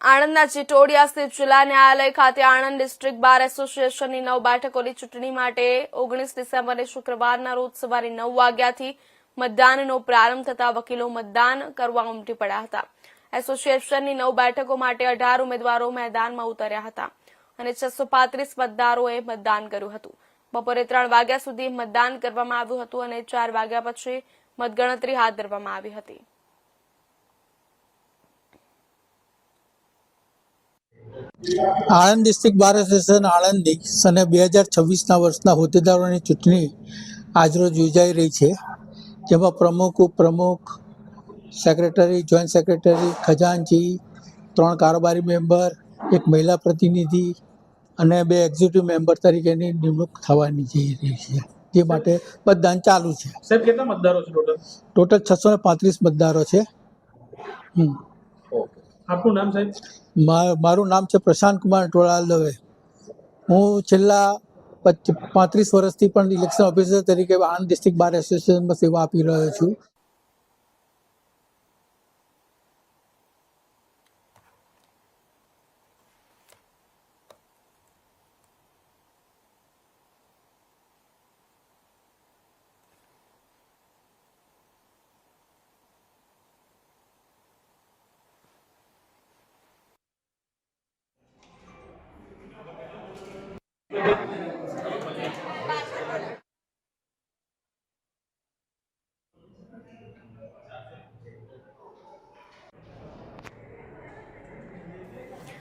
આણંદના ચિટોડિયા સ્થિત જિલ્લા ન્યાયાલય ખાતે આણંદ ડિસ્ટ્રિક્ટ બાર એસોસિએશનની 9 બેઠકોની ચૂંટણી માટે 19 ડિસેમ્બરે શુક્રવારના રોજ સવારે 9 વાગ્યાથી મતદાનનો પ્રારંભ થતા વકીલો મતદાન કરવા ઉમટી પડ્યા હતા। એસોસિએશનની 9 બેઠકો માટે 18 ઉમેદવારો મેદાનમાં ઉતર્યા હતા અને 635 મતદારોએ મતદાન કર્યું હતું। બપોરે 3 વાગ્યા સુધી મતદાન કરવામાં આવ્યું હતું અને 4 વાગ્યા પછી મતગણતરી હાથ ધરવામાં આવી હતી। આણંદ ડિસ્ટ્રિક્ટ બાર એસોસિએશન આણંદની સને 2026ના વર્ષના હોદ્દેદારોની ચૂંટણી આજરોજ યોજાઈ રહી છે, જેમાં પ્રમુખ, ઉપપ્રમુખ, સેક્રેટરી, જોઈન્ટ સેક્રેટરી, ખજાનચી, 3 કારોબારી મેમ્બર, 1 મહિલા પ્રતિનિધિ અને 2 એક્ઝિક્યુટિવ મેમ્બર તરીકેની નિમણૂક થવાની જઈ રહી છે, જે માટે મતદાન ચાલુ છે। સાહેબ, કેટલા મતદારો છે ટોટલ 635 મતદારો છે। આપનું નામ સાહેબ? મારું નામ છે પ્રશાંત કુમાર ટોળાલ દવે। હું છેલ્લા 35 વર્ષથી પણ ઇલેક્શન ઓફિસર તરીકે આણંદ ડિસ્ટ્રિક્ટ બાર એસોસિએશનમાં સેવા આપી રહ્યો છું।